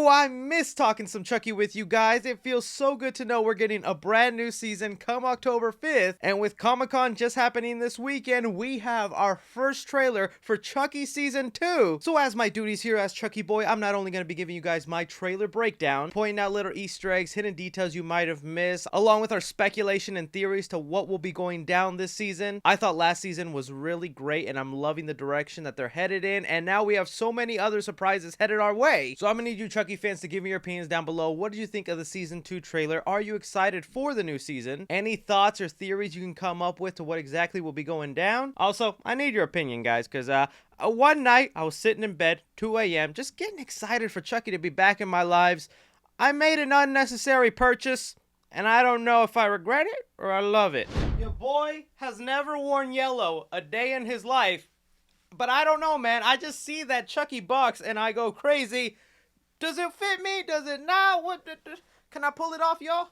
Ooh, I miss talking some Chucky with you guys. It feels so good to know we're getting a brand new season come October 5th. And with Comic-Con just happening this weekend, we have our first trailer for Chucky Season 2. So as my duties here as Chucky Boy, I'm not only going to be giving you guys my trailer breakdown, pointing out little Easter eggs, hidden details you might have missed, along with our speculation and theories to what will be going down this season. I thought last season was really great, and I'm loving the direction that they're headed in, and now we have so many other surprises headed our way. So I'm gonna need you Chucky fans to give me your opinions down below. What did you think of the season 2 trailer? Are you excited for the new season? Any thoughts or theories you can come up with to what exactly will be going down? Also, I need your opinion, guys, because one night I was sitting in bed, 2 a.m., just getting excited for Chucky to be back in my lives. I made an unnecessary purchase, and I don't know if I regret it or I love it. Your boy has never worn yellow a day in his life, but I don't know, man. I just see that Chucky box and I go crazy. Does it fit me? Does it not? What? Can I pull it off, y'all?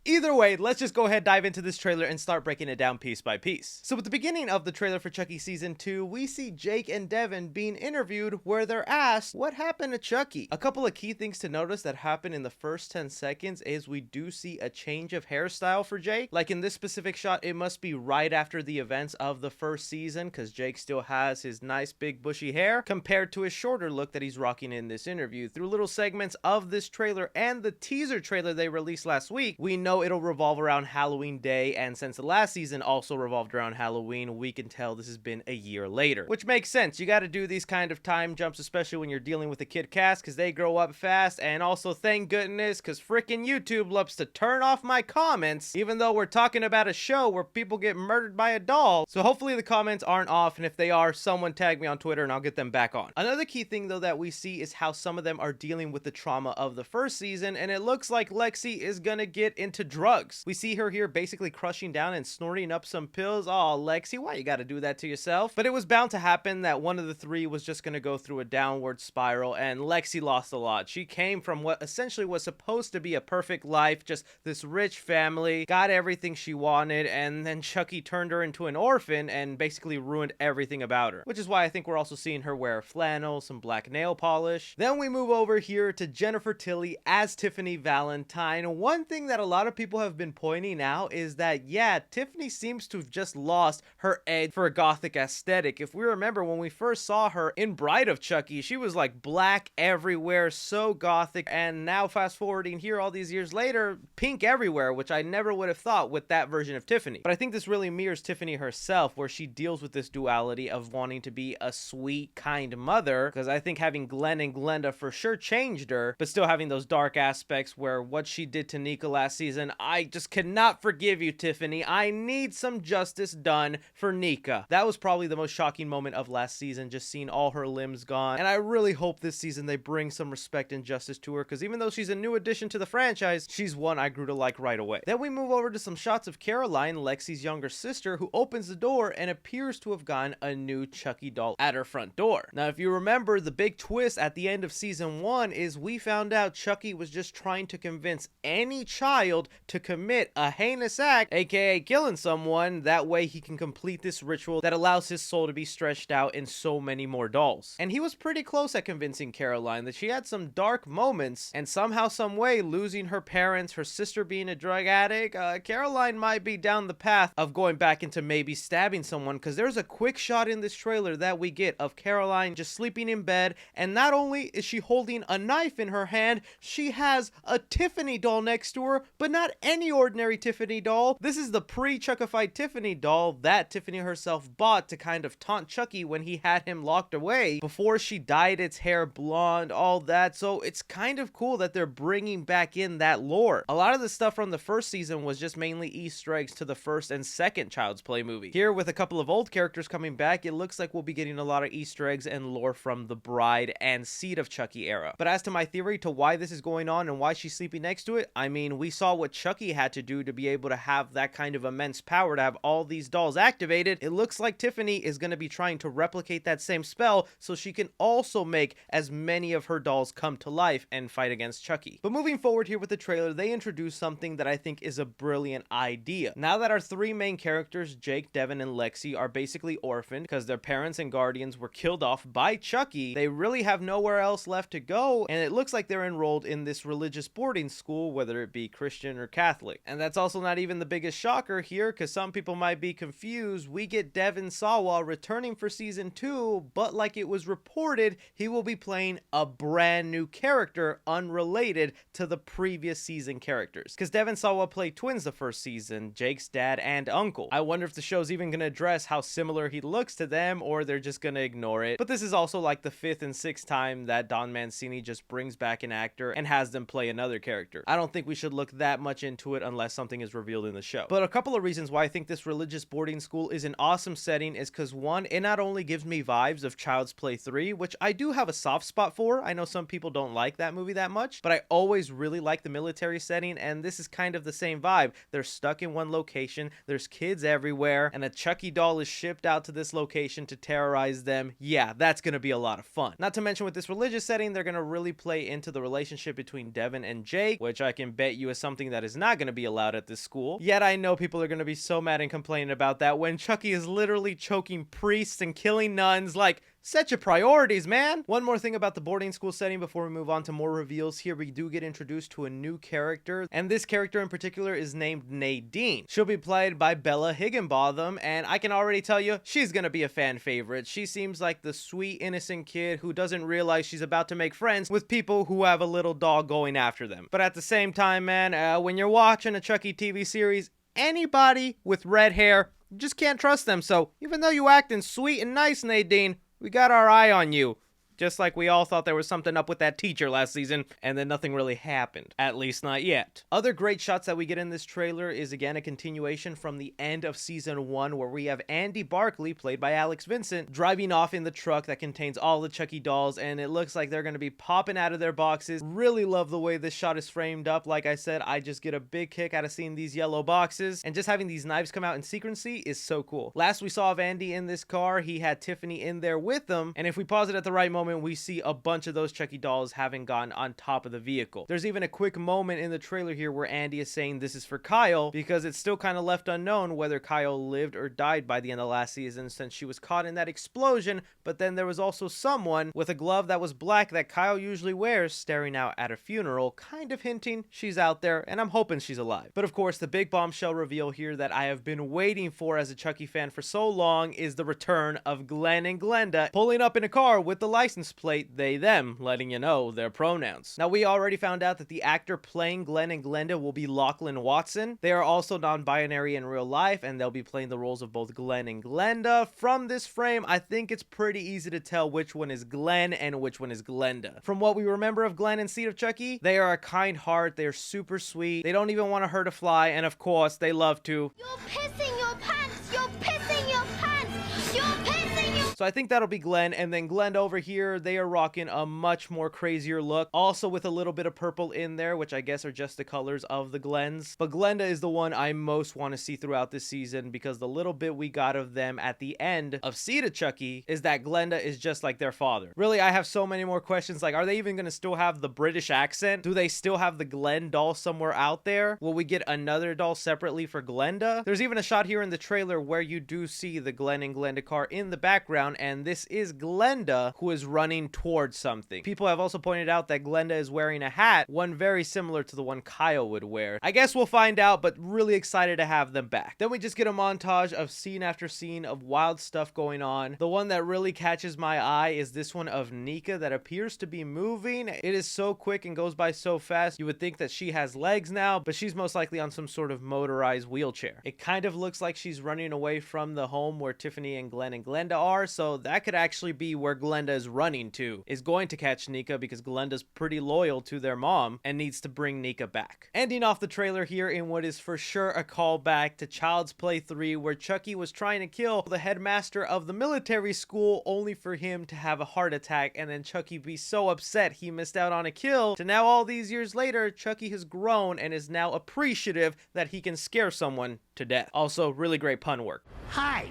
Either way, let's just go ahead, dive into this trailer and start breaking it down piece by piece. So at the beginning of the trailer for Chucky Season 2, we see Jake and Devin being interviewed where they're asked what happened to Chucky. A couple of key things to notice that happen in the first 10 seconds is we do see a change of hairstyle for Jake. Like in this specific shot, it must be right after the events of the first season because Jake still has his nice big bushy hair compared to his shorter look that he's rocking in this interview. Through little segments of this trailer and the teaser trailer they released last week, we know it'll revolve around Halloween Day, and since the last season also revolved around Halloween, we can tell this has been a year later, which makes sense. You got to do these kind of time jumps, especially when you're dealing with a kid cast, because they grow up fast. And also thank goodness, because freaking YouTube loves to turn off my comments even though we're talking about a show where people get murdered by a doll. So hopefully the comments aren't off, and if they are, someone tag me on Twitter and I'll get them back on. Another key thing though that we see is how some of them are dealing with the trauma of the first season, and it looks like Lexi is gonna get into drugs. We see her here basically crushing down and snorting up some pills. Oh, Lexi, why you gotta do that to yourself? But it was bound to happen that one of the three was just gonna go through a downward spiral, and Lexi lost a lot. She came from what essentially was supposed to be a perfect life, just this rich family, got everything she wanted, and then Chucky turned her into an orphan and basically ruined everything about her. Which is why I think we're also seeing her wear flannel, some black nail polish. Then we move over here to Jennifer Tilly as Tiffany Valentine. One thing that a lot of people have been pointing out is that, yeah, Tiffany seems to have just lost her edge for a gothic aesthetic. If we remember when we first saw her in Bride of Chucky, she was like black everywhere, so gothic, and now fast forwarding here all these years later, pink everywhere, which I never would have thought with that version of Tiffany. But I think this really mirrors Tiffany herself, where she deals with this duality of wanting to be a sweet, kind mother, because I think having Glen and Glenda for sure changed her, but still having those dark aspects where what she did to Nika last season, I just cannot forgive you, Tiffany. I need some justice done for Nika. That was probably the most shocking moment of last season, just seeing all her limbs gone. And I really hope this season they bring some respect and justice to her, because even though she's a new addition to the franchise, she's one I grew to like right away. Then we move over to some shots of Caroline, Lexi's younger sister, who opens the door and appears to have gotten a new Chucky doll at her front door. Now, if you remember, the big twist at the end of season 1 is we found out Chucky was just trying to convince any child to commit a heinous act, aka killing someone. That way he can complete this ritual that allows his soul to be stretched out in so many more dolls. And he was pretty close at convincing Caroline that she had some dark moments, and somehow, some way, losing her parents, her sister being a drug addict, Caroline might be down the path of going back into maybe stabbing someone, because there's a quick shot in this trailer that we get of Caroline just sleeping in bed, and not only is she holding a knife in her hand, she has a Tiffany doll next to her, but not any ordinary Tiffany doll. This is the pre-Chuckified Tiffany doll that Tiffany herself bought to kind of taunt Chucky when he had him locked away before she dyed its hair blonde, all that. So it's kind of cool that they're bringing back in that lore. A lot of the stuff from the first season was just mainly Easter eggs to the first and second Child's Play movie. Here, with a couple of old characters coming back, it looks like we'll be getting a lot of Easter eggs and lore from the Bride and Seed of Chucky era. But as to my theory to why this is going on and why she's sleeping next to it, I mean, we saw what what Chucky had to do to be able to have that kind of immense power to have all these dolls activated, it looks like Tiffany is going to be trying to replicate that same spell so she can also make as many of her dolls come to life and fight against Chucky. But moving forward here with the trailer, they introduce something that I think is a brilliant idea. Now that our three main characters, Jake, Devin, and Lexi, are basically orphaned because their parents and guardians were killed off by Chucky, they really have nowhere else left to go, and it looks like they're enrolled in this religious boarding school, whether it be Christian or Catholic. And that's also not even the biggest shocker here, because some people might be confused. We get Devin Sawa returning for season 2, but like it was reported, he will be playing a brand new character unrelated to the previous season characters. Because Devin Sawa played twins the first season, Jake's dad and uncle. I wonder if the show's even going to address how similar he looks to them, or they're just going to ignore it. But this is also like the 5th and 6th time that Don Mancini just brings back an actor and has them play another character. I don't think we should look that much into it unless something is revealed in the show. But a couple of reasons why I think this religious boarding school is an awesome setting is because, one, it not only gives me vibes of Child's Play 3, which I do have a soft spot for. I know some people don't like that movie that much, but I always really like the military setting, and this is kind of the same vibe. They're stuck in one location, there's kids everywhere, and a Chucky doll is shipped out to this location to terrorize them. Yeah, that's gonna be a lot of fun. Not to mention with this religious setting, they're gonna really play into the relationship between Devin and Jake, which I can bet you is something that is not gonna be allowed at this school. Yet I know people are gonna be so mad and complaining about that when Chucky is literally choking priests and killing nuns. Like, set your priorities, man. One more thing about the boarding school setting before we move on to more reveals. Here we do get introduced to a new character, and this character in particular is named Nadine. She'll be played by Bella Higginbotham, and I can already tell you she's gonna be a fan favorite. She seems like the sweet, innocent kid who doesn't realize she's about to make friends with people who have a little dog going after them. But at the same time, man, when you're watching a Chucky TV series, anybody with red hair, you just can't trust them. So even though you acting sweet and nice, Nadine, we got our eye on you. Just like we all thought there was something up with that teacher last season, and then nothing really happened. At least not yet. Other great shots that we get in this trailer is again a continuation from the end of season 1, where we have Andy Barkley, played by Alex Vincent, driving off in the truck that contains all the Chucky dolls, and it looks like they're going to be popping out of their boxes. Really love the way this shot is framed up. Like I said, I just get a big kick out of seeing these yellow boxes, and just having these knives come out in secrecy is so cool. Last we saw of Andy in this car, he had Tiffany in there with him, and if we pause it at the right moment, we see a bunch of those Chucky dolls having gone on top of the vehicle. There's even a quick moment in the trailer here where Andy is saying this is for Kyle, because it's still kind of left unknown whether Kyle lived or died by the end of last season, since she was caught in that explosion. But then there was also someone with a glove that was black that Kyle usually wears staring out at a funeral, kind of hinting she's out there, and I'm hoping she's alive. But of course, the big bombshell reveal here that I have been waiting for as a Chucky fan for so long is the return of Glen and Glenda pulling up in a car with the license plate they, them, letting you know their pronouns. Now, we already found out that the actor playing Glen and Glenda will be Lachlan Watson. They are also non-binary in real life, and they'll be playing the roles of both Glen and Glenda. From this frame, I think it's pretty easy to tell which one is Glen and which one is Glenda. From what we remember of Glen and Seed of Chucky, they are a kind heart, they're super sweet, they don't even want to hurt a fly, and of course, they love to. You're pissing your pants! You're pissing your pants! You're pissing your... So I think that'll be Glen, and then Glenda over here, they are rocking a much more crazier look, also with a little bit of purple in there, which I guess are just the colors of the Glens. But Glenda is the one I most want to see throughout this season, because the little bit we got of them at the end of Seed of Chucky is that Glenda is just like their father. Really, I have so many more questions. Like, are they even going to still have the British accent? Do they still have the Glen doll somewhere out there? Will we get another doll separately for Glenda? There's even a shot here in the trailer where you do see the Glen and Glenda car in the background, and this is Glenda who is running towards something. People have also pointed out that Glenda is wearing a hat, one very similar to the one Kyle would wear. I guess we'll find out, but really excited to have them back. Then we just get a montage of scene after scene of wild stuff going on. The one that really catches my eye is this one of Nika that appears to be moving. It is so quick and goes by so fast. You would think that she has legs now, but she's most likely on some sort of motorized wheelchair. It kind of looks like she's running away from the home where Tiffany and Glen and Glenda are, so that could actually be where Glenda is running to, is going to catch Nika because Glenda's pretty loyal to their mom and needs to bring Nika back. Ending off the trailer here in what is for sure a callback to Child's Play 3, where Chucky was trying to kill the headmaster of the military school only for him to have a heart attack, and then Chucky be so upset he missed out on a kill, to now all these years later, Chucky has grown and is now appreciative that he can scare someone to death. Also, really great pun work. Hi,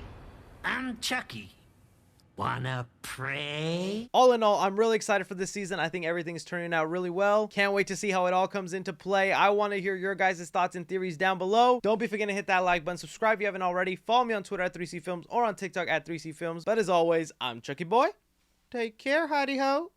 I'm Chucky. Wanna pray? All in all, I'm really excited for this season. I think everything's turning out really well. Can't wait to see how it all comes into play. I want to hear your guys' thoughts and theories down below. Don't be forgetting to hit that like button, subscribe if you haven't already, follow me on Twitter at 3C Films or on TikTok at 3C Films. But as always, I'm Chucky Boy. Take care, hidey ho.